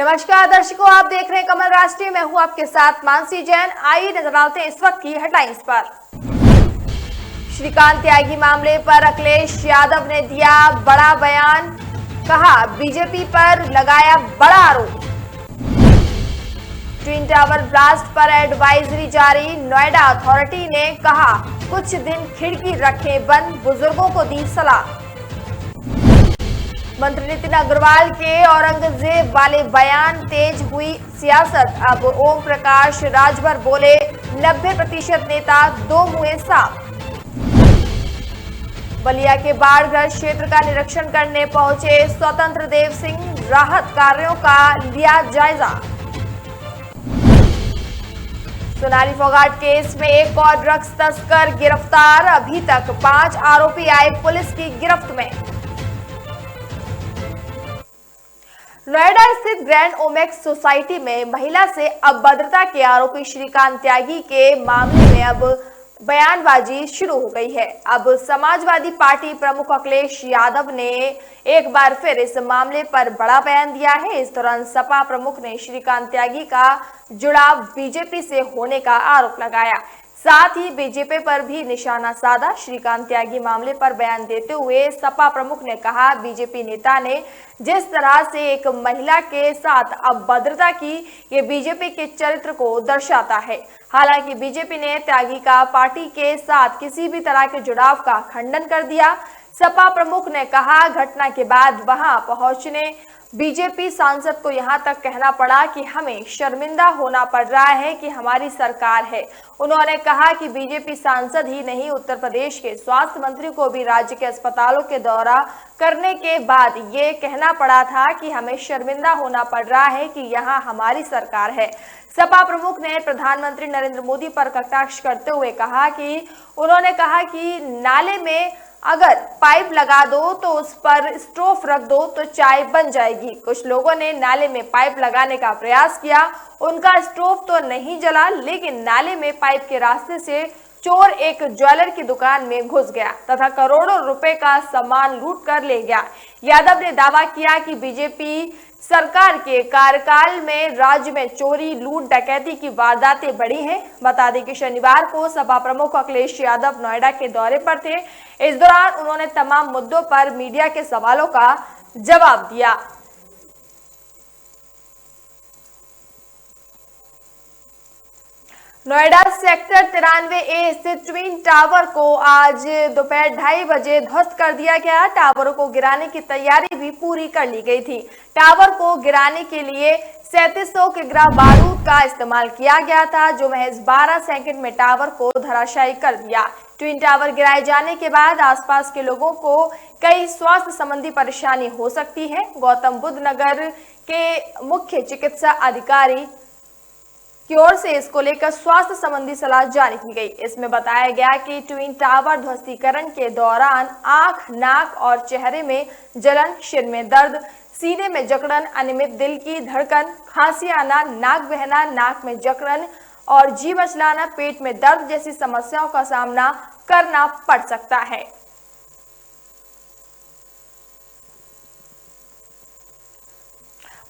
नमस्कार दर्शकों, आप देख रहे हैं कमल राष्ट्रीय। मैं हूं आपके साथ मानसी जैन। आइए नजर डालते हैं इस वक्त की हेडलाइंस पर। श्रीकांत त्यागी मामले पर अखिलेश यादव ने दिया बड़ा बयान, कहा बीजेपी पर लगाया बड़ा आरोप। ट्विन टावर ब्लास्ट पर एडवाइजरी जारी, नोएडा अथॉरिटी ने कहा कुछ दिन खिड़की रखें बंद, बुजुर्गों को दी सलाह। मंत्री नितिन अग्रवाल के औरंगजेब वाले बयान, तेज हुई सियासत। अब ओम प्रकाश राजभर बोले 90% नेता दो मुंह साफ। बलिया के बाढ़ग्रस्त क्षेत्र का निरीक्षण करने पहुंचे स्वतंत्र देव सिंह, राहत कार्यों का लिया जायजा। सोनाली फोगाट केस में एक और ड्रग्स तस्कर गिरफ्तार, अभी तक 5 आरोपी आए पुलिस की गिरफ्त में। नोएडा स्थित ग्रैंड ओमेक्स सोसाइटी में महिला से अभद्रता के आरोपी श्रीकांत त्यागी के मामले में अब बयानबाजी शुरू हो गई है। अब समाजवादी पार्टी प्रमुख अखिलेश यादव ने एक बार फिर इस मामले पर बड़ा बयान दिया है। इस दौरान सपा प्रमुख ने श्रीकांत त्यागी का जुड़ाव बीजेपी से होने का आरोप लगाया, साथ ही बीजेपी पर भी निशाना साधा। श्रीकांत त्यागी मामले पर बयान देते हुए सपा प्रमुख ने कहा, बीजेपी नेता ने जिस तरह से एक महिला के साथ अभद्रता की, ये बीजेपी के चरित्र को दर्शाता है। हालांकि बीजेपी ने त्यागी का पार्टी के साथ किसी भी तरह के जुड़ाव का खंडन कर दिया। सपा प्रमुख ने कहा, घटना के बाद वहां पहुंचने बीजेपी सांसद को यहां तक कहना पड़ा कि हमें शर्मिंदा होना पड़ रहा है कि हमारी सरकार है। उन्होंने कहा कि बीजेपी सांसद ही नहीं, उत्तर प्रदेश के स्वास्थ्य मंत्री को भी राज्य के अस्पतालों के दौरा करने के बाद ये कहना पड़ा था कि हमें शर्मिंदा होना पड़ रहा है कि यहाँ हमारी सरकार है। सपा प्रमुख ने प्रधानमंत्री नरेंद्र मोदी पर कटाक्ष करते हुए कहा कि उन्होंने कहा कि नाले में अगर पाइप लगा दो तो उस पर स्टोव रख दो तो चाय बन जाएगी। कुछ लोगों ने नाले में पाइप लगाने का प्रयास किया, उनका स्टोव तो नहीं जला, लेकिन नाले में पाइप के रास्ते से चोर एक ज्वेलर की दुकान में घुस गया तथा करोड़ों रुपए का सामान लूट कर ले गया। यादव ने दावा किया कि बीजेपी सरकार के कार्यकाल में राज्य में चोरी, लूट, डकैती की वारदातें बढ़ी हैं। बता दें कि शनिवार को सपा प्रमुख अखिलेश यादव नोएडा के दौरे पर थे। इस दौरान उन्होंने तमाम मुद्दों पर मीडिया के सवालों का जवाब दिया। नोएडा सेक्टर 93A स्थित ट्विन टावर को आज दोपहर 2:30 बजे ध्वस्त कर दिया गया। टावरों को गिराने की तैयारी भी पूरी कर ली गई थी। टावर को गिराने के लिए 3700 किग्रा बारूद का इस्तेमाल किया गया था, जो महज 12 सेकंड में टावर को धराशायी कर दिया। ट्विन टावर गिराए जाने के बाद आसपास के लोगों को कई स्वास्थ्य संबंधी परेशानी हो सकती है। गौतम बुद्ध नगर के मुख्य चिकित्सा अधिकारी की ओर से इसको लेकर स्वास्थ्य संबंधी सलाह जारी की गई। इसमें बताया गया कि ट्विन टावर ध्वस्तीकरण के दौरान आंख, नाक और चेहरे में जलन, सिर में दर्द, सीने में जकड़न, अनियमित दिल की धड़कन, खांसी आना, नाक बहना, नाक में जकड़न और जी मचलाना, पेट में दर्द जैसी समस्याओं का सामना करना पड़ सकता है।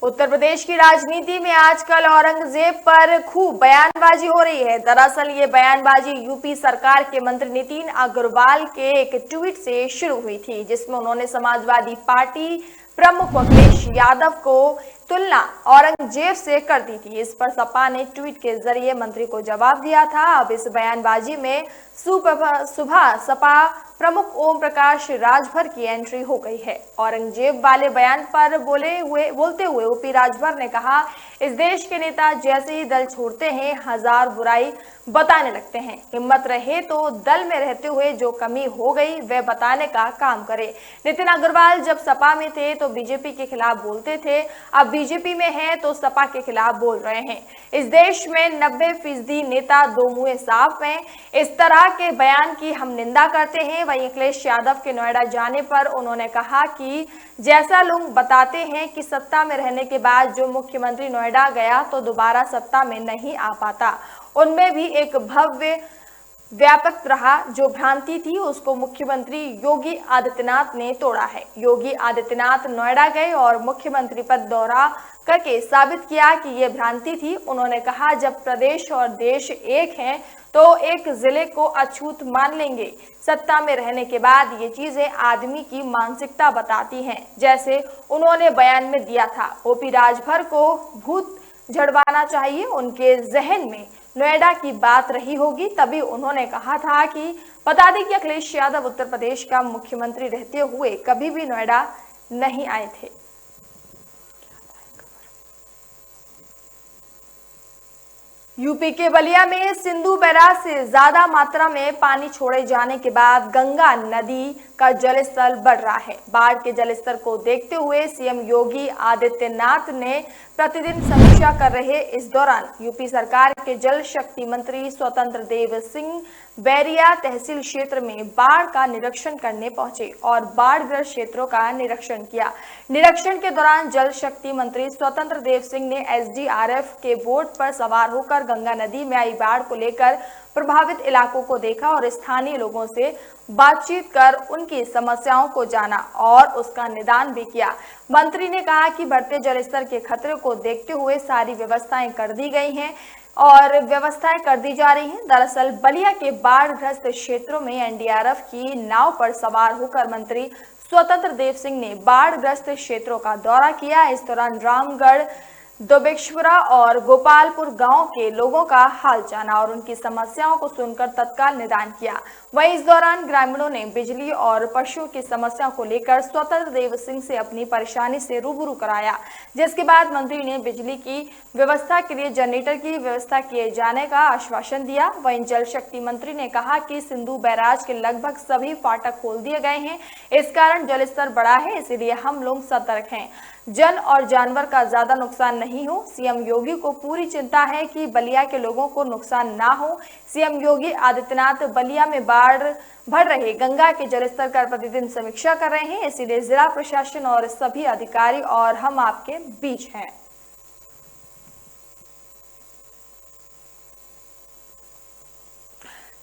उत्तर प्रदेश की राजनीति में आजकल औरंगजेब पर खूब बयानबाजी हो रही है। दरअसल ये बयानबाजी यूपी सरकार के मंत्री नितिन अग्रवाल के एक ट्वीट से शुरू हुई थी, जिसमें उन्होंने समाजवादी पार्टी प्रमुख अखिलेश यादव को तुलना औरंगजेब से कर दी थी। इस पर सपा ने ट्वीट के जरिए मंत्री को जवाब दिया था। अब इस बयानबाजी में सुबह सपा प्रमुख ओम प्रकाश राजभर की एंट्री हो गई है। औरंगजेब वाले बयान पर बोलते हुए ओपी राजभर ने कहा, इस देश के नेता जैसे ही दल छोड़ते हैं हजार बुराई बताने लगते हैं। हिम्मत रहे तो दल में रहते हुए जो कमी हो गई वह बताने का काम करे। नितिन अग्रवाल जब सपा में थे तो बीजेपी के खिलाफ बोलते थे, अब बीजेपी में हैं तो सपा के खिलाफ बोल रहे हैं। इस देश में 90% नेता दो मुंह साफ हैं। इस तरह के बयान की हम निंदा करते हैं। वहीं अखिलेश यादव के नोएडा जाने पर उन्होंने कहा कि जैसा लोग बताते हैं कि सत्ता में रहने के बाद जो मुख्यमंत्री नोएडा गया तो दोबारा सत्ता में नहीं आ पाता, उनमें भी एक भव्य व्यापक रहा। जो भ्रांति थी उसको मुख्यमंत्री योगी आदित्यनाथ ने तोड़ा है। योगी आदित्यनाथ नोएडा गए और मुख्यमंत्री पद दौरा करके साबित किया कि ये भ्रांति थी। उन्होंने कहा, जब प्रदेश और देश एक हैं तो एक जिले को अछूत मान लेंगे। सत्ता में रहने के बाद ये चीजें आदमी की मानसिकता बताती हैं। जैसे उन्होंने बयान में दिया था, ओपी राजभर को भूत झड़वाना चाहिए। उनके जहन में नोएडा की बात रही होगी, तभी उन्होंने कहा था कि बता दें कि अखिलेश यादव उत्तर प्रदेश का मुख्यमंत्री रहते हुए कभी भी नोएडा नहीं आए थे। यूपी के बलिया में सिंधु बैराज से ज्यादा मात्रा में पानी छोड़े जाने के बाद गंगा नदी का जलस्तर बढ़ रहा है। बाढ़ के जलस्तर को देखते हुए सीएम योगी आदित्यनाथ ने प्रतिदिन समीक्षा कर रहे। इस दौरान यूपी सरकार के जल शक्ति मंत्री स्वतंत्र देव सिंह बैरिया तहसील क्षेत्र में बाढ़ का निरीक्षण करने पहुंचे और बाढ़ग्रस्त क्षेत्रों का निरीक्षण किया। निरीक्षण के दौरान जल शक्ति मंत्री स्वतंत्र देव सिंह ने एसडीआरएफ के बोट पर सवार होकर गंगा नदी में आई बाढ़ को लेकर प्रभावित इलाकों को देखा और स्थानीय लोगों से बातचीत कर उनकी समस्याओं को जाना और उसका निदान भी किया। मंत्री ने कहा कि बढ़ते जलस्तर के खतरे को देखते हुए सारी व्यवस्थाएं कर दी गई हैं और व्यवस्थाएं कर दी जा रही हैं। दरअसल बलिया के बाढ़ग्रस्त क्षेत्रों में एनडीआरएफ की नाव पर सवार होकर मंत्री स्वतंत्र देव सिंह ने बाढ़ग्रस्त क्षेत्रों का दौरा किया। इस दौरान रामगढ़, दोबेश्वरा और गोपालपुर गांव के लोगों का हाल जाना और उनकी समस्याओं को सुनकर तत्काल निदान किया। वहीं इस दौरान ग्रामीणों ने बिजली और पशुओं की समस्या को लेकर स्वतंत्र देव सिंह से अपनी परेशानी से रूबरू कराया, जिसके बाद मंत्री ने बिजली की व्यवस्था के लिए जनरेटर की व्यवस्था किए जाने का आश्वासन दिया। वहीं जल शक्ति मंत्री ने कहा कि सिंधु बैराज के लगभग सभी फाटक खोल दिए गए हैं। इस कारण जलस्तर बढ़ा है, इसीलिए हम लोग सतर्क हैं, जन और जानवर का ज्यादा नुकसान नहीं हो। सीएम योगी को पूरी चिंता है कि बलिया के लोगों को नुकसान ना हो। सीएम योगी आदित्यनाथ बलिया में बाढ़ बढ़ रहे गंगा के जलस्तर का प्रतिदिन समीक्षा कर रहे हैं, इसीलिए जिला प्रशासन और सभी अधिकारी और हम आपके बीच हैं।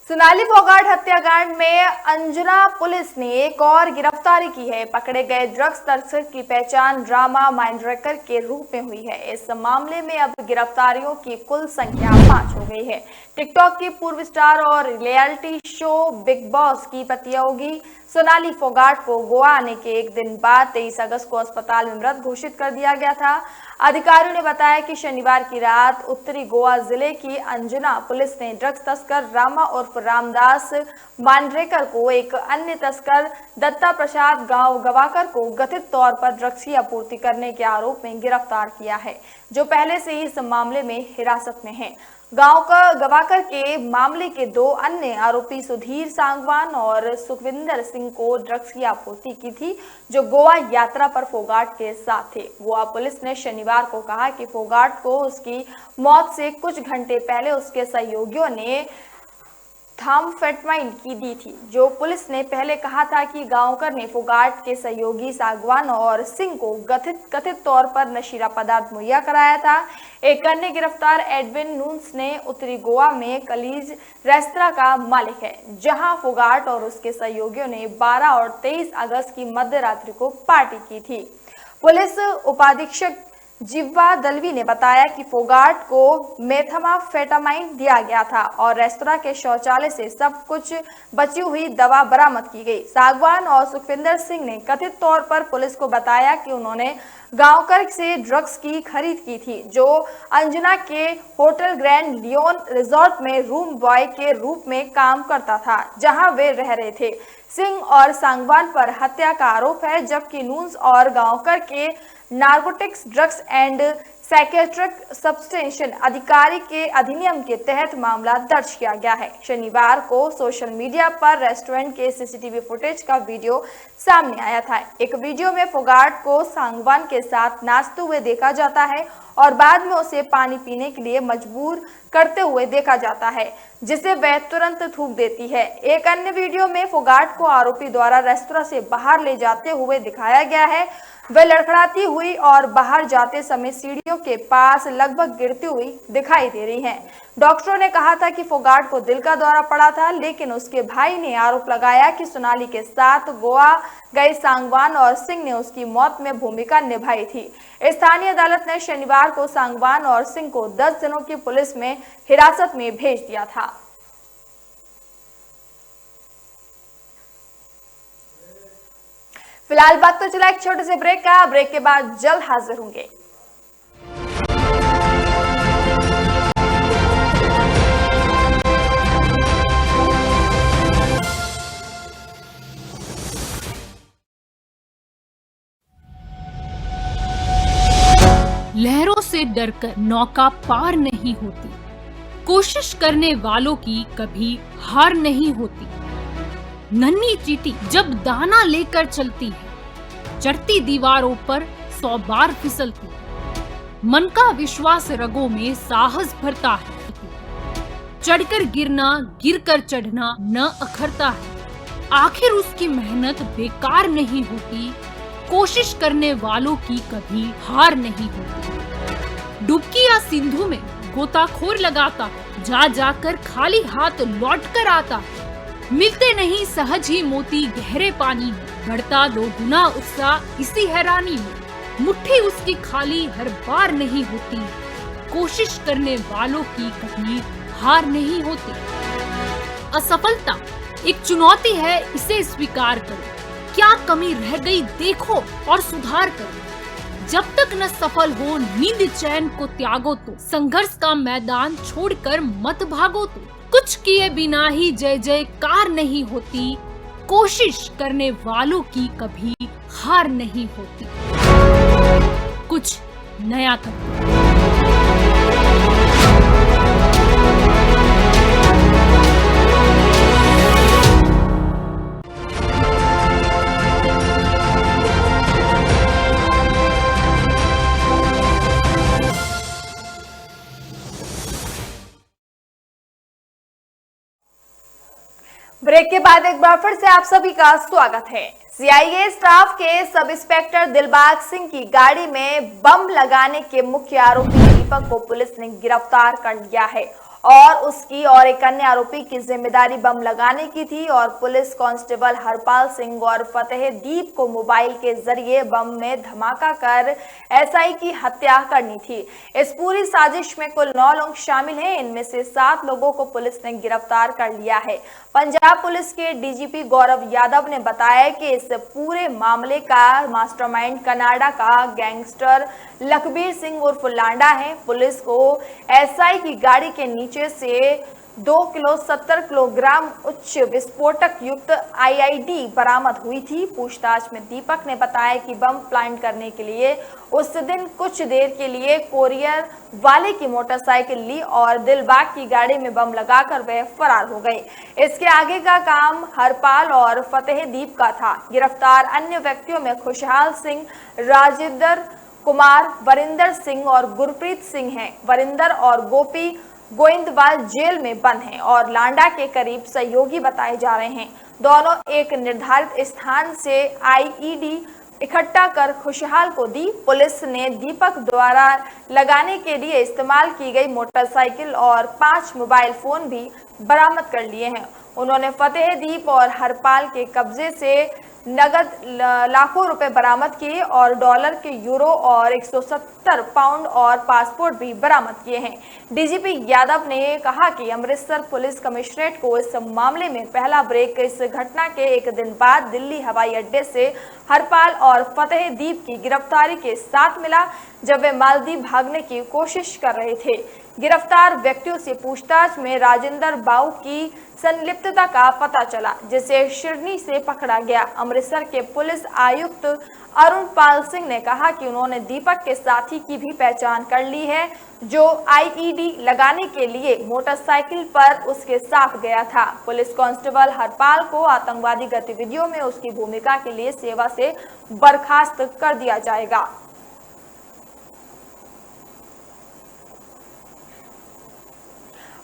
सोनाली फोगाट हत्याकांड में अंजना पुलिस ने एक और गिरफ्तारी की है। पकड़े गए ड्रग्स तस्कर की पहचान रामा माइंडरेकर के रूप में हुई है। इस मामले में अब गिरफ्तारियों की कुल संख्या 5 हो गई है। टिकटॉक की पूर्व स्टार और रियलिटी शो बिग बॉस की प्रतियोगी सोनाली फोगाट को गोवा आने के एक दिन बाद 23 अगस्त को अस्पताल में मृत घोषित कर दिया गया था। अधिकारियों ने बताया कि शनिवार की रात उत्तरी गोवा जिले की अंजना पुलिस ने ड्रग्स तस्कर रामा उर्फ रामदास मांडरेकर को एक अन्य तस्कर दत्ता प्रसाद गांव गवाकर को कथित तौर पर ड्रग्स की आपूर्ति करने के आरोप में गिरफ्तार किया है, जो पहले से ही इस मामले में हिरासत में है। गांव का गवाकर के मामले के 2 अन्य आरोपी सुधीर सांगवान और सुखविंदर सिंह को ड्रग्स की आपूर्ति की थी, जो गोवा यात्रा पर फोगाट के साथ थे। गोवा पुलिस ने शनिवार को कहा कि फोगाट को उसकी मौत से कुछ घंटे पहले उसके सहयोगियों ने थामफेटामाइन की दी थी, जो पुलिस ने पहले कहा था कि गांवकर ने फोगाट के सहयोगी सागवान और सिंह को कथित तौर पर नशीला पदार्थ मुहैया कराया था। एक अन्य गिरफ्तार एडविन नून्स ने उत्तरी गोवा में कलीज रेस्तरां का मालिक है, जहां फोगाट और उसके सहयोगियों ने 12 और 23 अगस्त की मध्य रात्रि को पार्टी की थी। पुलिस उपाधीक्षक जिव्वा दलवी ने बताया कि फोगाट को मेथाम्फेटामाइन दिया गया था और रेस्तरां के शौचालय से सब कुछ बची हुई दवा बरामद की गई। सागवान और सुखविंदर सिंह ने कथित तौर पर पुलिस को बताया कि उन्होंने गांवकर से ड्रग्स की खरीद की थी, जो अंजना के होटल ग्रैंड लियोन रिजॉर्ट में रूम बॉय के रूप में काम करता था, जहां वे रह रहे थे। सिंह और सांगवान पर हत्या का आरोप है, जबकि नून्स और गांवकर के नार्कोटिक्स ड्रग्स एंड साइकेट्रिक सब्सटेंशन अधिकारी के अधिनियम के तहत मामला दर्ज किया गया है। शनिवार को सोशल मीडिया पर रेस्टोरेंट के सीसीटीवी फुटेज का वीडियो सामने आया था। एक वीडियो में फोगाट को सांगवान के साथ नाचते हुए देखा जाता है और बाद में उसे पानी पीने के लिए मजबूर करते हुए देखा जाता है, जिसे वह तुरंत थूक देती है। एक अन्य वीडियो में फोगाट को आरोपी द्वारा रेस्तरां से बाहर ले जाते हुए दिखाया गया है, वह लड़खड़ाती हुई और बाहर जाते समय सीढ़ियों के पास लगभग गिरती हुई दिखाई दे रही हैं। डॉक्टरों ने कहा था कि फोगाट को दिल का दौरा पड़ा था, लेकिन उसके भाई ने आरोप लगाया कि सोनाली के साथ गोवा गए सांगवान और सिंह ने उसकी मौत में भूमिका निभाई थी। स्थानीय अदालत ने शनिवार को सांगवान और सिंह को 10 दिनों की पुलिस में हिरासत में भेज दिया था। फिलहाल वक्त तो चला एक छोटे से ब्रेक का। ब्रेक के बाद जल्द हाजिर होंगे। लहरों से डरकर नौका पार नहीं होती, कोशिश करने वालों की कभी हार नहीं होती। नन्ही चींटी जब दाना लेकर चलती है, चढ़ती दीवारों पर 100 बार फिसलती है। मन का विश्वास रगों में साहस भरता है। चढ़कर गिरना, गिरकर चढ़ना न अखरता है। आखिर उसकी मेहनत बेकार नहीं होती, कोशिश करने वालों की कभी हार नहीं होती। डुबकी या सिंधु में गोताखोर लगाता है, जा जाकर खाली हाथ लौट कर आता है। मिलते नहीं सहज ही मोती गहरे पानी में, बढ़ता 2 गुना उत्साह इसी हैरानी में। मुट्ठी उसकी खाली हर बार नहीं होती, कोशिश करने वालों की कभी हार नहीं होती। असफलता एक चुनौती है, इसे स्वीकार करो। क्या कमी रह गई देखो और सुधार करो। जब तक न सफल हो नींद चैन को त्यागो तो, संघर्ष का मैदान छोड़कर मत भागो तो। कुछ किए बिना ही जय जयकार नहीं होती, कोशिश करने वालों की कभी हार नहीं होती। कुछ नया करो। ब्रेक के बाद एक बार फिर से आप सभी का स्वागत है। सीआईए स्टाफ के सब इंस्पेक्टर दिलबाग सिंह की गाड़ी में बम लगाने के मुख्य आरोपी दीपक को पुलिस ने गिरफ्तार कर लिया है और उसकी और एक अन्य आरोपी की जिम्मेदारी बम लगाने की थी और पुलिस कांस्टेबल हरपाल सिंह और फतेहदीप को मोबाइल के जरिए बम में धमाका कर एसआई की हत्या करनी थी। इस पूरी साजिश में कुल 9 लोग शामिल हैं। इनमें से 7 लोगों को पुलिस ने गिरफ्तार कर लिया है। पंजाब पुलिस के डीजीपी गौरव यादव ने बताया कि इस पूरे मामले का मास्टरमाइंड कनाडा का गैंगस्टर लखबीर सिंह उर्फ लांडा है। पुलिस को एसआई की गाड़ी के नीचे से 2 किलो 70 किलोग्राम उच्च विस्फोटक युक्त आईईडी बरामद हुई थी। पूछताछ में दीपक ने बताया कि बम प्लांट करने के लिए उस दिन कुछ देर के लिए कोरियर वाले की मोटरसाइकिल ली और दिलबाग की गाड़ी में बम लगाकर वह फरार हो गए। इसके आगे का काम हरपाल और फतेहदीप का था। गिरफ्तार अन्य व्यक्तियों में खुशहाल सिंह, राजेंद्र कुमार, वरिंदर सिंह और गुरप्रीत सिंह हैं। वरिंदर और गोपी गोइंदवाल जेल में बंद हैं और लांडा के करीब सहयोगी बताए जा रहे हैं। दोनों एक निर्धारित स्थान से आईईडी इकट्ठा कर खुशहाल को दी। पुलिस ने दीपक द्वारा लगाने के लिए इस्तेमाल की गई मोटरसाइकिल और 5 मोबाइल फोन भी बरामद कर लिए हैं। उन्होंने फतेहदीप और हरपाल के कब्जे से नगद लाखों रुपए बरामद किए और डॉलर के यूरो और 170 पाउंड और पासपोर्ट भी बरामद किए हैं। डीजीपी यादव ने कहा कि अमृतसर पुलिस कमिश्नरेट को इस मामले में पहला ब्रेक इस घटना के एक दिन बाद दिल्ली हवाई अड्डे से हरपाल और फतेहदीप की गिरफ्तारी के साथ मिला, जब वे मालदीव भागने की कोशिश कर रहे थे। गिरफ्तार व्यक्तियों से पूछताछ में राजेंद्र बाऊ की संलिप्तता का पता चला, जिसे शिरनी से पकड़ा गया। अमृतसर के पुलिस आयुक्त अरुण पाल सिंह ने कहा कि उन्होंने दीपक के साथी की भी पहचान कर ली है, जो आईईडी लगाने के लिए मोटरसाइकिल पर उसके साथ गया था। पुलिस कांस्टेबल हरपाल को आतंकवादी गतिविधियों में उसकी भूमिका के लिए सेवा से बर्खास्त कर दिया जाएगा।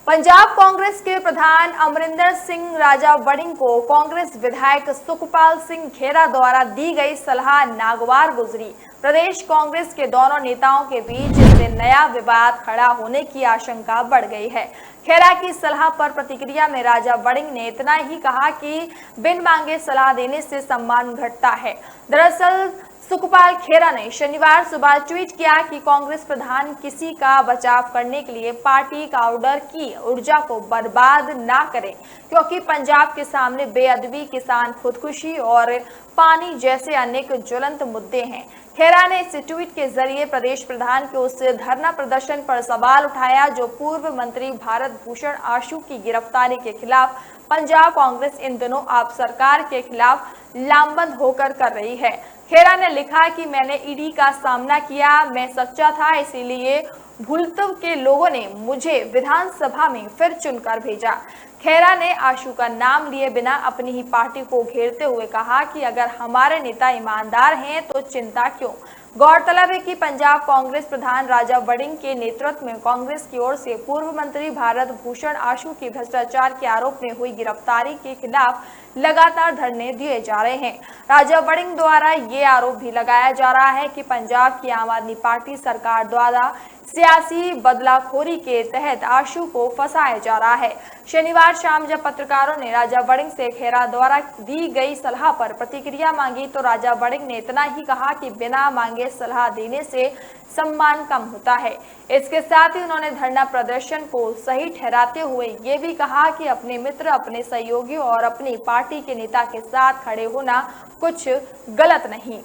पंजाब कांग्रेस के प्रधान अमरिंदर सिंह राजा वड़िंग को कांग्रेस विधायक सुखपाल सिंह खेरा द्वारा दी गई सलाह नागवार गुजरी। प्रदेश कांग्रेस के दोनों नेताओं के बीच इससे नया विवाद खड़ा होने की आशंका बढ़ गई है। खेरा की सलाह पर प्रतिक्रिया में राजा वड़िंग ने इतना ही कहा कि बिन मांगे सलाह देने से सम्मान घटता है। दरअसल सुखपाल खेरा ने शनिवार सुबह ट्वीट किया कि कांग्रेस प्रधान किसी का बचाव करने के लिए पार्टी काउडर की ऊर्जा को बर्बाद ना करें, क्योंकि पंजाब के सामने बेअदबी, किसान खुदकुशी और पानी जैसे अनेक ज्वलंत मुद्दे हैं। खेरा ने इस ट्वीट के जरिए प्रदेश प्रधान के उस धरना प्रदर्शन पर सवाल उठाया जो पूर्व मंत्री भारत भूषण आशु की गिरफ्तारी के खिलाफ पंजाब कांग्रेस इन दिनों आप सरकार के खिलाफ लामबंद होकर कर रही है। खेरा ने लिखा कि मैंने ईडी का सामना किया, मैं सच्चा था, इसीलिए भूलतव के लोगों ने मुझे विधानसभा में फिर चुनकर भेजा। खेरा ने आशु का नाम लिए बिना अपनी ही पार्टी को घेरते हुए कहा कि अगर हमारे नेता ईमानदार हैं तो चिंता क्यों। गौरतलब है कि पंजाब कांग्रेस प्रधान राजा वड़िंग के नेतृत्व में कांग्रेस की ओर से पूर्व मंत्री भारत भूषण आशु की भ्रष्टाचार के आरोप में हुई गिरफ्तारी के खिलाफ लगातार धरने दिए जा रहे हैं। राजा वड़िंग द्वारा ये आरोप भी लगाया जा रहा है कि पंजाब की आम आदमी पार्टी सरकार द्वारा सियासी बदलाखोरी के तहत आशु को फंसाया जा रहा है। शनिवार शाम जब पत्रकारों ने राजा वड़िंग से खेरा द्वारा दी गई सलाह पर प्रतिक्रिया मांगी तो राजा वड़िंग ने इतना ही कहा कि बिना मांगे सलाह देने से सम्मान कम होता है। इसके साथ ही उन्होंने धरना प्रदर्शन को सही ठहराते हुए ये भी कहा कि अपने मित्र, अपने सहयोगियों और अपनी पार्टी के नेता के साथ खड़े होना कुछ गलत नहीं।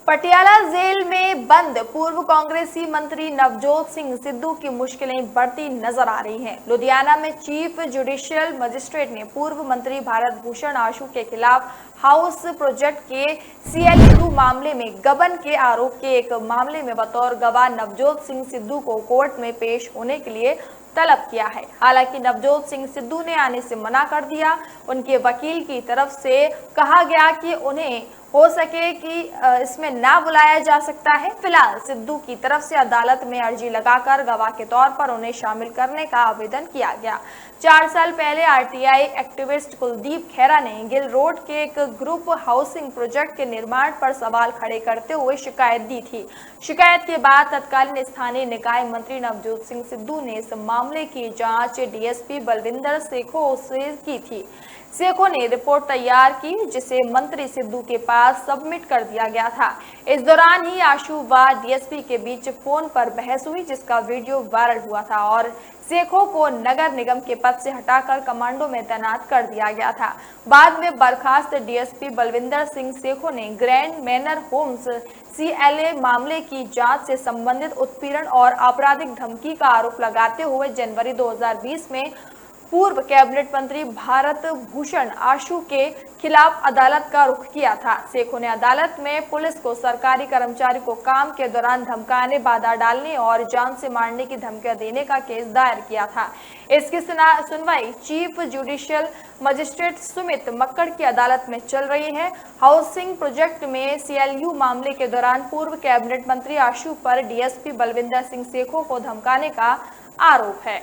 पटियाला जेल में बंद पूर्व कांग्रेसी मंत्री नवजोत सिंह सिद्धू की मुश्किलें बढ़ती नजर आ रही हैं। लुधियाना में चीफ जुडिशियल मजिस्ट्रेट ने पूर्व मंत्री भारत भूषण आशु के खिलाफ हाउस प्रोजेक्ट के CLU मामले में गबन के आरोप के एक मामले में बतौर गवाह नवजोत सिंह सिद्धू को कोर्ट में पेश होने के लिए तलब किया है। हालांकि नवजोत सिंह सिद्धू ने आने से मना कर दिया। उनके वकील की तरफ से कहा गया कि उन्हें हो सके कि इसमें ना बुलाया जा सकता है। फिलहाल सिद्धू की तरफ से अदालत में अर्जी लगाकर गवाह के तौर पर उन्हें शामिल करने का आवेदन किया गया। 4 साल पहले RTI एक्टिविस्ट कुलदीप खेरा ने गिल रोड के एक ग्रुप हाउसिंग प्रोजेक्ट के निर्माण पर सवाल खड़े करते हुए शिकायत दी थी। शिकायत के बाद तत्कालीन स्थानीय निकाय मंत्री नवजोत सिंह सिद्धू ने इस मामले की जांच DSP बलविंदर सेखो से की थी। सेखो ने रिपोर्ट तैयार की जिसे मंत्री सिद्धू के पास सबमिट कर दिया गया था। इस दौरान ही आशु व DSP के बीच फोन पर बहस हुई जिसका वीडियो वायरल हुआ था और सेखो को नगर निगम के पद से हटाकर कमांडो में तैनात कर दिया गया था। बाद में बर्खास्त DSP बलविंदर सिंह सेखो ने ग्रैंड मैनर होम्स CLA मामले की जांच से संबंधित उत्पीड़न और आपराधिक धमकी का आरोप लगाते हुए जनवरी 2020 में पूर्व कैबिनेट मंत्री भारत भूषण आशु के खिलाफ अदालत का रुख किया था। सेखो ने अदालत में पुलिस को सरकारी कर्मचारी को काम के दौरान धमकाने, बाधा डालने और जान से मारने की धमकियां देने का केस दायर किया था। इसकी सुनवाई chief judicial magistrate Sumit Makkar की अदालत में चल रही है। हाउसिंग प्रोजेक्ट में CLU मामले के दौरान पूर्व कैबिनेट मंत्री आशु पर DSP बलविंदर सिंह सेखो को धमकाने का आरोप है।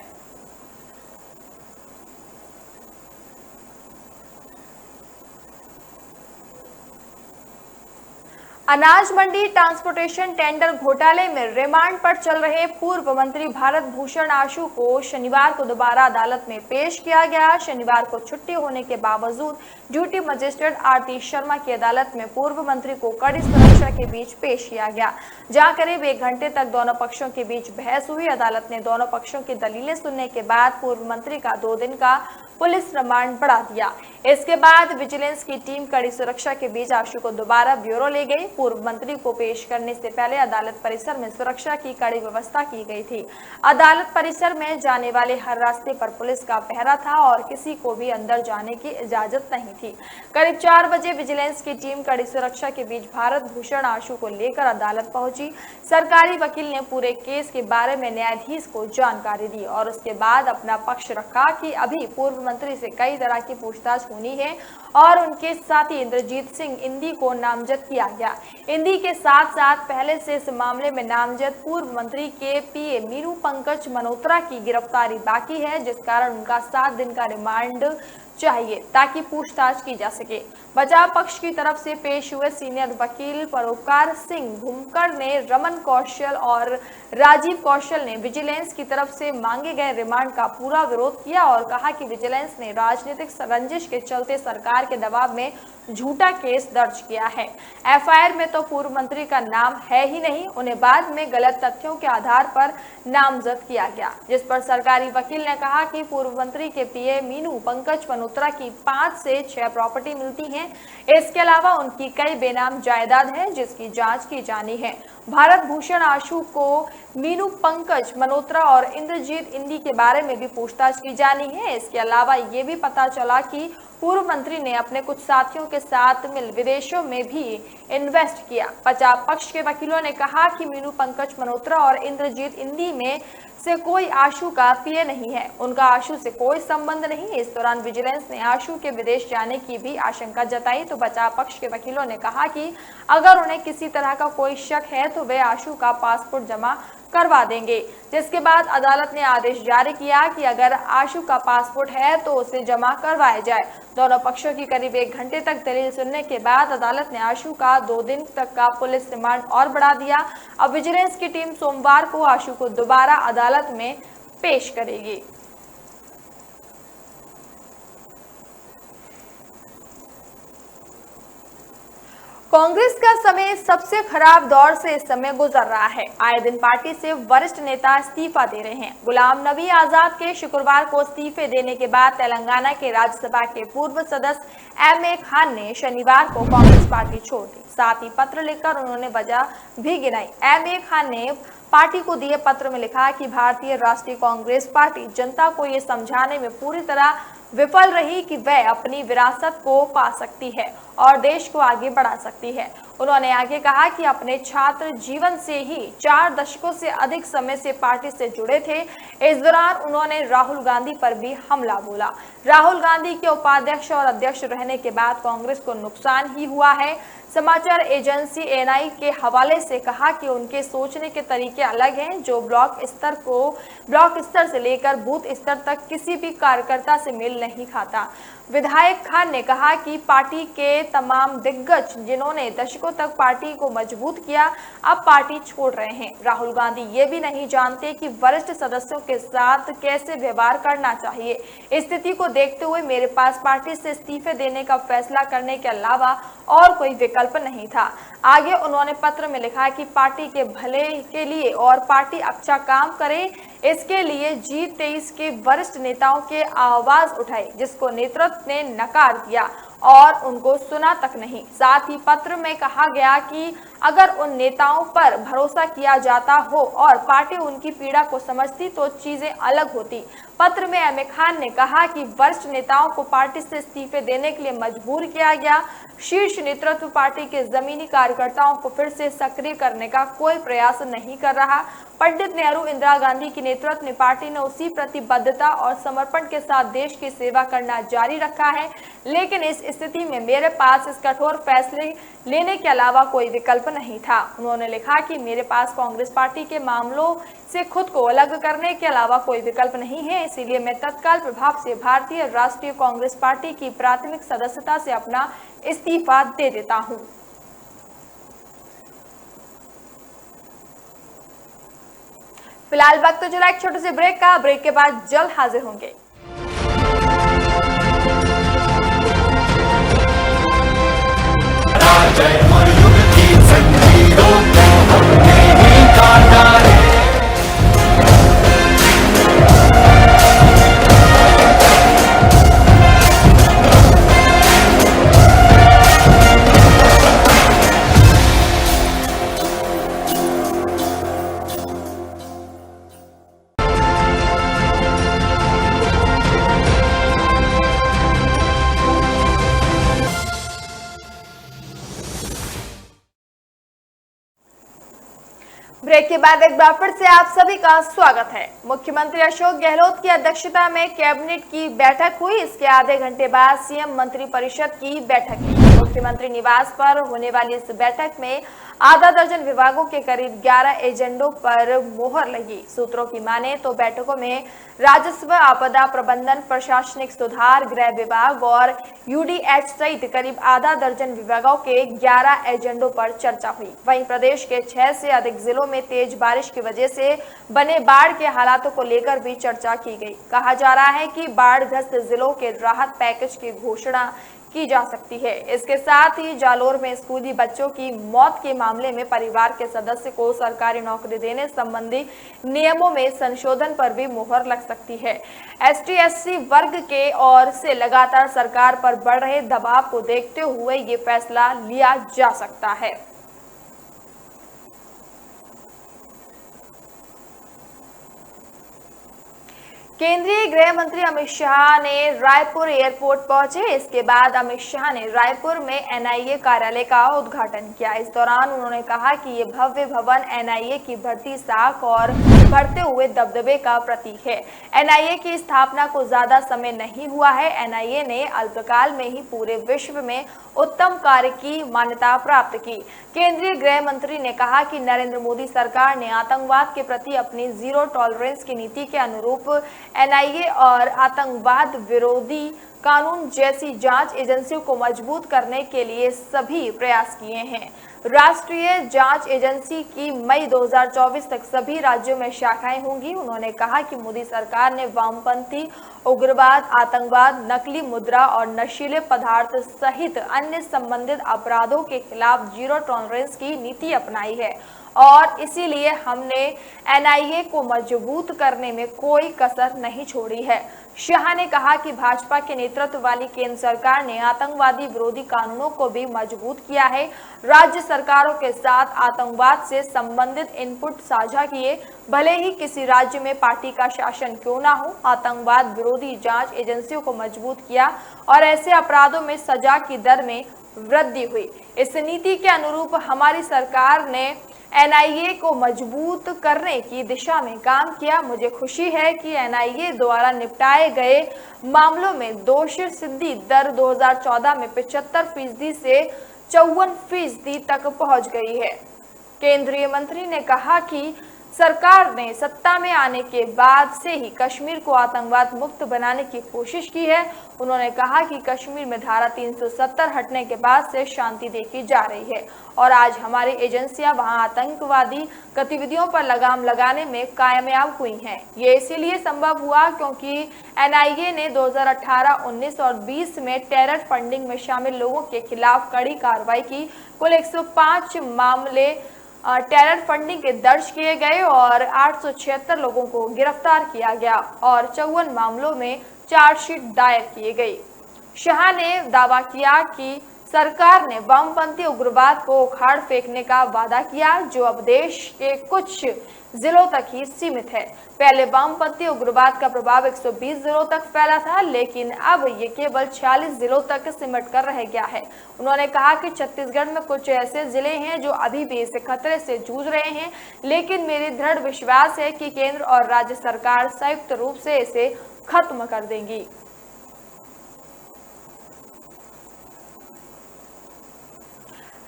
अनाज मंडी ट्रांसपोर्टेशन टेंडर घोटाले में रिमांड पर चल रहे पूर्व मंत्री भारत भूषण आशु को शनिवार को दोबारा अदालत में पेश किया गया। शनिवार को छुट्टी होने के बावजूद ड्यूटी मजिस्ट्रेट आरती शर्मा की अदालत में पूर्व मंत्री को कड़ी सुरक्षा के बीच पेश किया गया, जहां करीब 1 घंटे तक दोनों पक्षों के बीच बहस हुई। अदालत ने दोनों पक्षों की दलीलें सुनने के बाद पूर्व मंत्री का 2 दिन का पुलिस रिमांड बढ़ा दिया। इसके बाद विजिलेंस की टीम कड़ी सुरक्षा के बीच आशु को दोबारा ब्यूरो ले गई। पूर्व मंत्री को पेश करने से पहले अदालत परिसर में सुरक्षा की कड़ी व्यवस्था की गई थी। अदालत परिसर में जाने वाले हर रास्ते पर पुलिस का पहरा था और किसी को भी अंदर जाने की इजाजत नहीं थी। करीब 4 बजे विजिलेंस की टीम कड़ी सुरक्षा के बीच भारत भूषण आशु को लेकर अदालत पहुंची। सरकारी वकील ने पूरे केस के बारे में न्यायाधीश को जानकारी दी और उसके बाद अपना पक्ष रखा कि अभी पूर्व मंत्री से कई तरह की पूछताछ होनी है और उनके साथी इंद्रजीत सिंह इंदी को नामजद किया गया। इंदी के साथ साथ पहले से इस मामले में नामजद पूर्व मंत्री के पीए मीनू पंकज मल्होत्रा की गिरफ्तारी बाकी है, जिस कारण उनका 7 दिन का रिमांड चाहिए ताकि पूछताछ की जा सके। बचाव पक्ष की तरफ से पेश हुए सीनियर वकील परोपकार सिंह भूमकर ने रमन कौशल और राजीव कौशल ने विजिलेंस की तरफ से मांगे गए रिमांड का पूरा विरोध किया और कहा कि विजिलेंस ने राजनीतिक रंजिश के चलते सरकार के दबाव में झूठा केस दर्ज किया है। एफआईआर में तो पूर्व मंत्री का नाम है ही नहीं, उन्हें बाद में गलत तथ्यों के आधार पर नामजद किया गया, जिस पर सरकारी वकील ने कहा कि पूर्व मंत्री के पीए मीनू पंकज मल्होत्रा की 5 से 6 प्रॉपर्टी मिलती हैं। इसके अलावा उनकी कई बेनाम जायदाद है जिसकी जांच की जानी है। भारत भूषण आशु को मीनू पंकज मल्होत्रा और इंद्रजीत इंदी के बारे में भी पूछताछ की जानी है। इसके अलावा ये भी पता चला कि पूर्व मंत्री ने अपने कुछ साथियों के साथ मिल विदेशों में भी इन्वेस्ट किया। बचाव पक्ष के वकीलों ने कहा कि मीनू पंकज मल्होत्रा और इंद्रजीत इंदी में से कोई आशु का पीए नहीं है, उनका आशु से कोई संबंध नहीं। इस दौरान विजिलेंस ने आशु के विदेश जाने की भी आशंका जताई तो बचाव पक्ष के वकीलों ने कहा कि अगर उन्हें किसी तरह का कोई शक है तो वे आशु का पासपोर्ट जमा करवा देंगे, जिसके बाद अदालत ने आदेश जारी किया कि अगर आशु का पासपोर्ट है तो उसे जमा करवाया जाए। दोनों पक्षों की करीब 1 घंटे तक दलील सुनने के बाद अदालत ने आशु का 2 दिन तक का पुलिस रिमांड और बढ़ा दिया। अब विजिलेंस की टीम सोमवार को आशु को दोबारा अदालत में पेश करेगी। कांग्रेस का समय सबसे खराब दौर से इस समय गुजर रहा है। आए दिन पार्टी से वरिष्ठ नेता इस्तीफा दे रहे हैं। गुलाम नबी आजाद के शुक्रवार को इस्तीफे देने के बाद तेलंगाना के राज्यसभा के पूर्व सदस्य एम.ए. खान ने शनिवार को कांग्रेस पार्टी छोड़ दी। साथ ही पत्र लिखकर उन्होंने वजह भी गिनाई। एम.ए. खान ने पार्टी को दिए पत्र में लिखा कि भारतीय राष्ट्रीय कांग्रेस पार्टी जनता को ये समझाने में पूरी तरह विफल रही कि वह अपनी विरासत को पा सकती है और देश को आगे बढ़ा सकती है। उन्होंने आगे कहा कि अपने छात्र जीवन से ही 4 दशकों से अधिक समय से पार्टी से जुड़े थे। इस दौरान उन्होंने राहुल गांधी पर भी हमला बोला। राहुल गांधी के उपाध्यक्ष और अध्यक्ष रहने के बाद कांग्रेस को नुकसान ही हुआ है। समाचार एजेंसी एएनआई के हवाले से कहा कि उनके सोचने के तरीके अलग हैं, जो ब्लॉक स्तर से लेकर बूथ स्तर तक किसी भी कार्यकर्ता से मेल नहीं खाता। विधायक खान ने कहा कि पार्टी के तमाम दिग्गज जिन्होंने दशकों तक पार्टी को मजबूत किया अब पार्टी छोड़ रहे हैं। राहुल गांधी ये भी नहीं जानते कि वरिष्ठ सदस्यों के साथ कैसे व्यवहार करना चाहिए। स्थिति को देखते हुए मेरे पास पार्टी से इस्तीफे देने का फैसला करने के अलावा और कोई विकल्प नहीं था। आगे उन्होंने पत्र में लिखा कि पार्टी के भले के लिए और पार्टी अच्छा काम करे इसके लिए G23 के वरिष्ठ नेताओं के आवाज उठाई, जिसको नेतृत्व ने नकार दिया और उनको सुना तक नहीं। साथ ही पत्र में कहा गया कि अगर उन नेताओं पर भरोसा किया जाता हो और पार्टी उनकी पीड़ा को समझती तो चीजें अलग होती। पत्र में एम.ए. खान ने कहा कि वरिष्ठ नेताओं को पार्टी से इस्तीफे देने के लिए मजबूर किया गया। शीर्ष नेतृत्व पार्टी के जमीनी कार्यकर्ताओं को फिर से सक्रिय करने का कोई प्रयास नहीं कर रहा। पंडित नेहरू, इंदिरा गांधी के नेतृत्व में पार्टी ने उसी प्रतिबद्धता और समर्पण के साथ देश की सेवा करना जारी रखा है, लेकिन इस स्थिति में मेरे पास इस कठोर फैसले लेने के अलावा कोई विकल्प नहीं था। उन्होंने लिखा कि मेरे पास कांग्रेस पार्टी के मामलों से खुद को अलग करने के अलावा कोई विकल्प नहीं है, इसीलिए मैं तत्काल प्रभाव से भारतीय राष्ट्रीय कांग्रेस पार्टी की प्राथमिक सदस्यता से अपना इस्तीफा दे देता हूं। फिलहाल वक्त तो चला एक छोटे से ब्रेक का। ब्रेक के बाद जल्द हाजिर होंगे। ब्रेक के बाद एक बार फिर से आप सभी का स्वागत है। मुख्यमंत्री अशोक गहलोत की अध्यक्षता में कैबिनेट की बैठक हुई। इसके आधे घंटे बाद सीएम मंत्रिपरिषद की बैठक हुई। मुख्यमंत्री निवास पर होने वाली इस बैठक में आधा दर्जन विभागों के करीब 11 एजेंडों पर मोहर लगी। सूत्रों की माने तो बैठकों में राजस्व, आपदा प्रबंधन, प्रशासनिक सुधार, गृह विभाग और यूडीएच सहित करीब आधा दर्जन विभागों के 11 एजेंडों पर चर्चा हुई। वहीं प्रदेश के 6 से अधिक जिलों में तेज बारिश की वजह से बने बाढ़ के हालातों को लेकर भी चर्चा की गई। कहा जा रहा है कि बाढ़ग्रस्त जिलों के राहत पैकेज की घोषणा की जा सकती है। इसके साथ ही जालोर में स्कूली बच्चों की मौत के मामले में परिवार के सदस्य को सरकारी नौकरी देने संबंधी नियमों में संशोधन पर भी मुहर लग सकती है। एसटी/एससी वर्ग के ओर से लगातार सरकार पर बढ़ रहे दबाव को देखते हुए ये फैसला लिया जा सकता है। केंद्रीय गृह मंत्री अमित शाह ने रायपुर एयरपोर्ट पहुंचे। इसके बाद अमित शाह ने रायपुर में एनआईए कार्यालय का उद्घाटन किया। इस दौरान उन्होंने कहा कि ये भव्य भवन एनआईए की बढ़ती साख और बढ़ते हुए दबदबे का प्रतीक है। एनआईए की स्थापना को ज्यादा समय नहीं हुआ है। एनआईए ने अल्पकाल में ही पूरे विश्व में उत्तम कार्य की मान्यता प्राप्त की। केंद्रीय गृह मंत्री ने कहा कि नरेंद्र मोदी सरकार ने आतंकवाद के प्रति अपनी जीरो टॉलरेंस की नीति के अनुरूप एनआईए और आतंकवाद विरोधी कानून जैसी जांच एजेंसियों को मजबूत करने के लिए सभी प्रयास किए हैं। राष्ट्रीय जांच एजेंसी की मई 2024 तक सभी राज्यों में शाखाएं होंगी। उन्होंने कहा कि मोदी सरकार ने वामपंथी उग्रवाद, आतंकवाद, नकली मुद्रा और नशीले पदार्थ सहित अन्य संबंधित अपराधों के खिलाफ जीरो टॉलरेंस की नीति अपनाई है और इसीलिए हमने एनआईए को मजबूत करने में कोई कसर नहीं छोड़ी है। शाह ने कहा कि भाजपा के नेतृत्व वाली केंद्र सरकार ने आतंकवादी विरोधी कानूनों को भी मजबूत किया है। राज्य सरकारों के साथ आतंकवाद से संबंधित इनपुट साझा किए। भले ही किसी राज्य में पार्टी का शासन क्यों ना हो, आतंकवाद विरोधी जांच एजेंसियों को मजबूत किया और ऐसे अपराधों में सजा की दर में वृद्धि हुई। इस नीति के अनुरूप हमारी सरकार ने एनआईए को मजबूत करने की दिशा में काम किया। मुझे खुशी है कि एनआईए द्वारा निपटाए गए मामलों में दोष सिद्धि दर 2014 में 75% से 54% तक पहुंच गई है। केंद्रीय मंत्री ने कहा कि सरकार ने सत्ता में आने के बाद से ही कश्मीर को आतंकवाद मुक्त बनाने की कोशिश की है। उन्होंने कहा कि कश्मीर में धारा 370 हटने के बाद से शांति देखी जा रही है और आज हमारी एजेंसियां वहां आतंकवादी गतिविधियों पर लगाम लगाने में कामयाब हुई हैं। ये इसीलिए संभव हुआ क्योंकि एनआईए ने 2018, 19 और 20 में टेरर फंडिंग में शामिल लोगों के खिलाफ कड़ी कार्रवाई की। कुल 105 मामले टेरर फंडिंग के दर्ज किए गए और 876 लोगों को गिरफ्तार किया गया और 54 मामलों में चार्जशीट दायर किए गई। शाह ने दावा किया कि सरकार ने वामपंथी उग्रवाद को उखाड़ फेंकने का वादा किया, जो अब देश के कुछ जिलों तक ही सीमित है। पहले वामपंथी उग्रवाद का प्रभाव 120 जिलों तक फैला था, लेकिन अब ये केवल 46 जिलों तक सिमट कर रह गया है। उन्होंने कहा कि छत्तीसगढ़ में कुछ ऐसे जिले हैं जो अभी भी इस खतरे से जूझ रहे हैं, लेकिन मेरी दृढ़ विश्वास है कि केंद्र और राज्य सरकार संयुक्त रूप से इसे खत्म कर देंगी।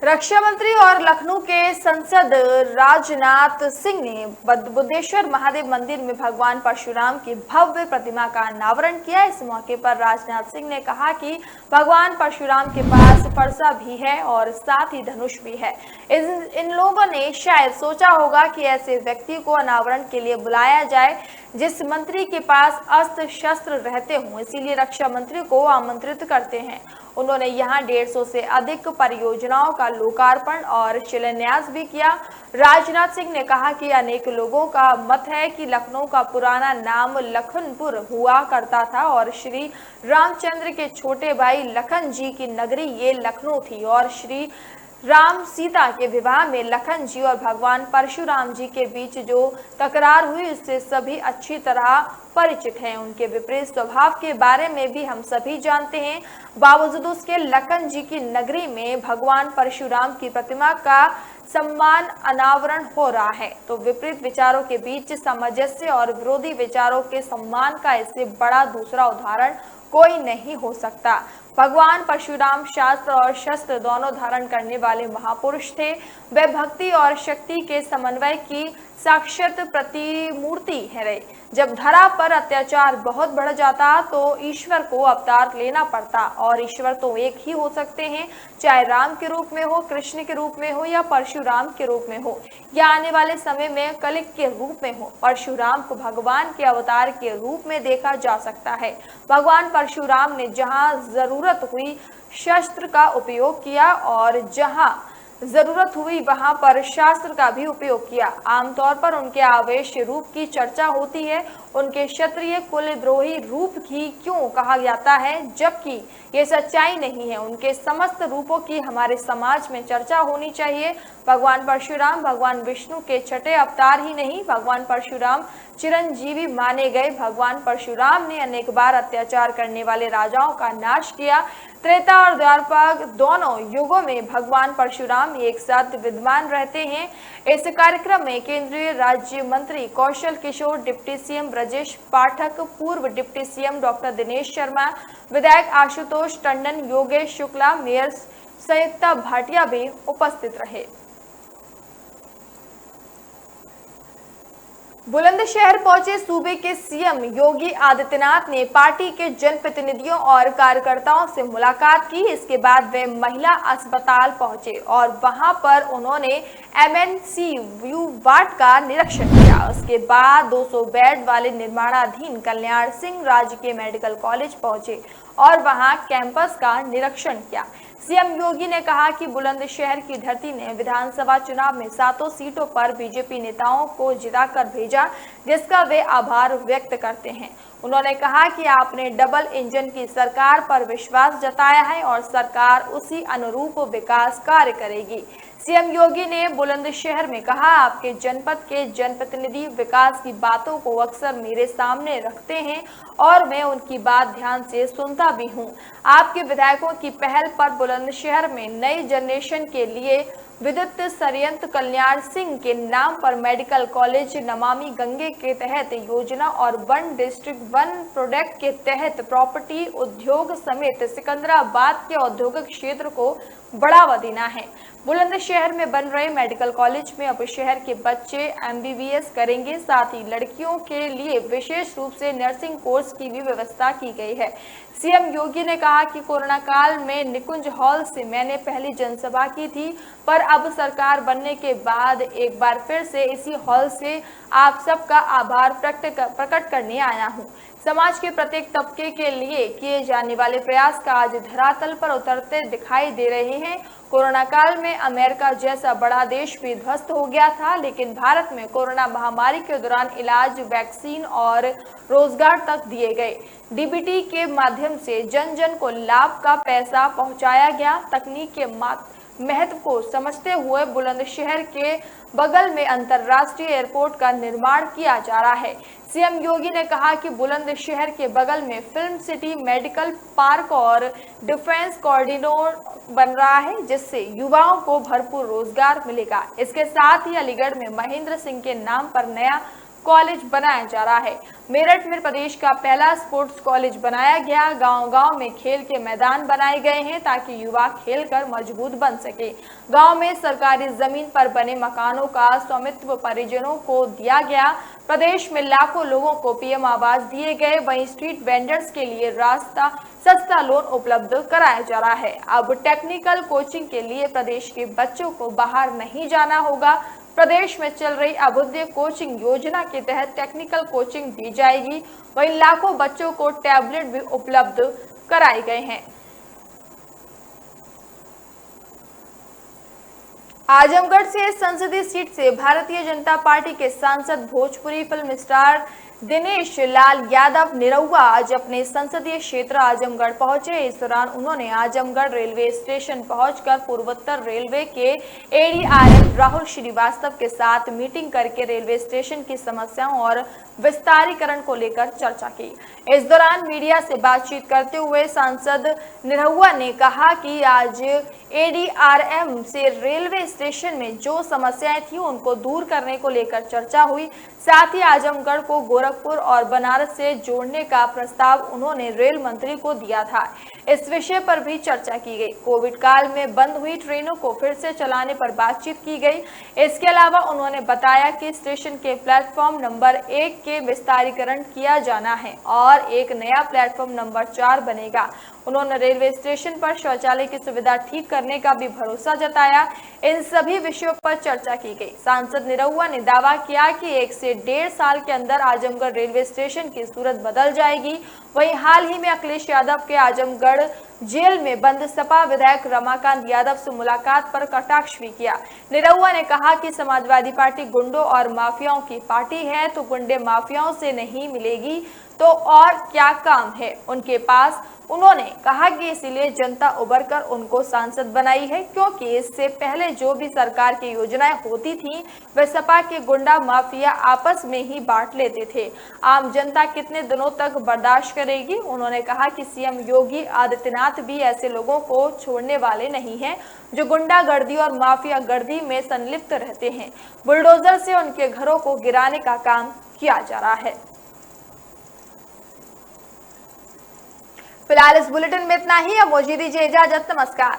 रक्षा मंत्री और लखनऊ के सांसद राजनाथ सिंह ने बुद्धेश्वर महादेव मंदिर में भगवान परशुराम की भव्य प्रतिमा का अनावरण किया। इस मौके पर राजनाथ सिंह ने कहा कि भगवान परशुराम के पास फरसा भी है और साथ ही धनुष भी है। इन लोगों ने शायद सोचा होगा कि ऐसे व्यक्ति को अनावरण के लिए बुलाया जाए जिस मंत्री के पास अस्त्र शस्त्र रहते हों, इसीलिए रक्षा मंत्री को आमंत्रित करते हैं। उन्होंने यहां 150 से अधिक परियोजनाओं का लोकार्पण और शिलान्यास भी किया। राजनाथ सिंह ने कहा कि अनेक लोगों का मत है कि लखनऊ का पुराना नाम लखनपुर हुआ करता था और श्री रामचंद्र के छोटे भाई लखन जी की नगरी ये लखनऊ थी और श्री राम सीता के विवाह में लखन जी और भगवान परशुराम जी के बीच जो तकरार हुई उससे सभी अच्छी तरह परिचित हैं। उनके विपरीत स्वभाव के बारे में भी हम सभी जानते हैं। बावजूद उसके लखन जी की नगरी में भगवान परशुराम की प्रतिमा का सम्मान अनावरण हो रहा है। तो विपरीत विचारों के बीच सामंजस्य और विरोधी विचारों के सम्मान का इससे बड़ा दूसरा उदाहरण कोई नहीं हो सकता। भगवान परशुराम शास्त्र और शस्त्र दोनों धारण करने वाले महापुरुष थे। वे भक्ति और शक्ति के समन्वय की साक्षात प्रतिमूर्ति है। जब धरा पर अत्याचार बहुत बढ़ जाता तो ईश्वर को अवतार लेना पड़ता, और ईश्वर तो एक ही हो सकते हैं, चाहे राम के रूप में हो, कृष्ण के रूप में हो या परशुराम के रूप में हो, या आने वाले समय में कलिक के रूप में हो। परशुराम को भगवान के अवतार के रूप में देखा जा सकता है। भगवान परशुराम ने जहां जरूरत हुई शस्त्र का उपयोग किया और जहां जरूरत हुई वहां पर शास्त्र का भी उपयोग किया। आमतौर पर उनके आवेश रूप की चर्चा होती है, उनके क्षत्रिय कुलद्रोही रूप ही क्यों कहा जाता है, जबकि ये सच्चाई नहीं है। उनके समस्त रूपों की हमारे समाज में चर्चा होनी चाहिए। भगवान परशुराम भगवान विष्णु के छठे अवतार ही नहीं, भगवान परशुराम चिरंजीवी माने गए। भगवान परशुराम ने अनेक बार अत्याचार करने वाले राजाओं का नाश किया। त्रेता और द्वापर दोनों युगों में भगवान परशुराम एक साथ विद्यमान रहते हैं। इस कार्यक्रम में केंद्रीय राज्य मंत्री कौशल किशोर, डिप्टी सीएम ब्रजेश पाठक, पूर्व deputy CM doctor Dinesh Sharma, विधायक आशुतोष टंडन, योगेश शुक्ला, मेयर संयुक्ता भाटिया भी उपस्थित रहे। बुलंदशहर पहुंचे सूबे के सीएम योगी आदित्यनाथ ने पार्टी के जनप्रतिनिधियों और कार्यकर्ताओं से मुलाकात की। इसके बाद वे महिला अस्पताल पहुंचे और वहां पर उन्होंने एमएनसीयू वार्ड का निरीक्षण किया। उसके बाद 200 बेड वाले निर्माणाधीन कल्याण सिंह राजकीय मेडिकल कॉलेज पहुंचे और वहां कैंपस का निरीक्षण किया। सीएम योगी ने कहा कि बुलंदशहर की धरती ने विधानसभा चुनाव में 7 सीटों पर बीजेपी नेताओं को जिताकर भेजा, जिसका वे आभार व्यक्त करते हैं। उन्होंने कहा कि आपने डबल इंजन की सरकार पर विश्वास जताया है और सरकार उसी अनुरूप विकास कार्य करेगी। सीएम योगी ने बुलंदशहर में कहा, आपके जनपद के जनप्रतिनिधि विकास की बातों को अक्सर मेरे सामने रखते हैं और मैं उनकी बात ध्यान से सुनता भी हूं। आपके विधायकों की पहल पर बुलंदशहर में नई जनरेशन के लिए विद्युत संयंत्र कल्याण सिंह के नाम पर मेडिकल कॉलेज, नमामि गंगे के तहत योजना और वन डिस्ट्रिक्ट वन प्रोडक्ट के तहत प्रॉपर्टी उद्योग समेत सिकंदराबाद के औद्योगिक क्षेत्र को बढ़ावा देना है। बुलंदशहर में बन रहे मेडिकल कॉलेज में अब शहर के बच्चे एमबीबीएस करेंगे। साथ ही लड़कियों के लिए विशेष रूप से नर्सिंग कोर्स की भी व्यवस्था की गई है। सीएम योगी ने कहा कि कोरोना काल में निकुंज हॉल से मैंने पहली जनसभा की थी, पर अब सरकार बनने के बाद एक बार फिर से इसी हॉल से आप सबका आभार प्रकट करने आया हूँ। समाज के प्रत्येक तबके के लिए किए जाने वाले प्रयास का आज धरातल पर उतरते दिखाई दे रहे हैं। कोरोना काल में अमेरिका जैसा बड़ा देश भी ध्वस्त हो गया था, लेकिन भारत में कोरोना महामारी के दौरान इलाज, वैक्सीन और रोजगार तक दिए गए। डीबीटी के माध्यम से जन जन को लाभ का पैसा पहुंचाया गया। तकनीक के महत्व को समझते हुए बुलंदशहर के बगल में अंतर्राष्ट्रीय एयरपोर्ट का निर्माण किया जा रहा है। सीएम योगी ने कहा कि बुलंदशहर के बगल में फिल्म सिटी, मेडिकल पार्क और डिफेंस कॉरिडोर बन रहा है, जिससे युवाओं को भरपूर रोजगार मिलेगा। इसके साथ ही अलीगढ़ में महेंद्र सिंह के नाम पर नया कॉलेज बनाया जा रहा है। मेरठ में प्रदेश का पहला स्पोर्ट्स कॉलेज बनाया गया। गांव-गांव में खेल के मैदान बनाए गए हैं ताकि युवा खेलकर मजबूत बन सके। गांव में सरकारी जमीन पर बने मकानों का स्वामित्व परिजनों को दिया गया। प्रदेश में लाखों लोगों को पीएम आवास दिए गए। वहीं स्ट्रीट वेंडर्स के लिए सस्ता लोन उपलब्ध कराया जा रहा है। अब टेक्निकल कोचिंग के लिए प्रदेश के बच्चों को बाहर नहीं जाना होगा। प्रदेश में चल रही अभ्युदय कोचिंग योजना के तहत टेक्निकल कोचिंग दी जाएगी। वहीं लाखों बच्चों को टैबलेट भी उपलब्ध कराए गए हैं। आजमगढ़ से संसदीय सीट से भारतीय जनता पार्टी के सांसद भोजपुरी फिल्म स्टार दिनेश लाल यादव निरहुआ आज अपने संसदीय क्षेत्र आजमगढ़ पहुंचे। इस दौरान उन्होंने आजमगढ़ रेलवे स्टेशन पहुंचकर पूर्वोत्तर रेलवे के एडीआरएम राहुल श्रीवास्तव के साथ मीटिंग करके रेलवे स्टेशन की समस्याओं और विस्तारीकरण को लेकर चर्चा की। इस दौरान मीडिया से बातचीत करते हुए सांसद निरहुआ ने कहा कि आज एडीआरएम से रेलवे स्टेशन में जो समस्याएं थी उनको दूर करने को लेकर चर्चा हुई। साथ ही आजमगढ़ को गोरखपुर और बनारस से जोड़ने का प्रस्ताव उन्होंने रेल मंत्री को दिया था। इस विषय पर भी चर्चा की गई। कोविड काल में बंद हुई ट्रेनों को फिर से चलाने पर बातचीत की गई। इसके अलावा उन्होंने बताया कि स्टेशन के प्लेटफॉर्म नंबर 1 के विस्तारीकरण किया जाना है और एक नया प्लेटफॉर्म नंबर 4 बनेगा। उन्होंने रेलवे स्टेशन पर शौचालय की सुविधा ठीक करने का भी भरोसा जताया। इन सभी विषयों पर चर्चा की गई। सांसद निरहुआ ने दावा किया कि 1 से 1.5 साल के अंदर आजमगढ़ रेलवे स्टेशन की सूरत बदल जाएगी। वहीं हाल ही में अखिलेश यादव के आजमगढ़ जेल में बंद सपा विधायक रमाकांत यादव से मुलाकात पर कटाक्ष भी किया। निरहुआ ने कहा कि समाजवादी पार्टी गुंडों और माफियाओं की पार्टी है, तो गुंडे माफियाओं से नहीं मिलेगी तो और क्या काम है उनके पास। उन्होंने कहा कि इसीलिए जनता उभर कर उनको सांसद बनाई है, क्योंकि इससे पहले जो भी सरकार की योजनाएं होती थी वे सपा के गुंडा माफिया आपस में ही बांट लेते थे। आम जनता कितने दिनों तक बर्दाश्त करेगी। उन्होंने कहा कि सीएम योगी आदित्यनाथ भी ऐसे लोगों को छोड़ने वाले नहीं हैं जो गुंडागर्दी और माफिया गर्दी में संलिप्त रहते हैं। बुलडोजर से उनके घरों को गिराने का काम किया जा रहा है। फिलहाल इस बुलेटिन में इतना ही। अब मुझे दीजिए इजाजत। नमस्कार।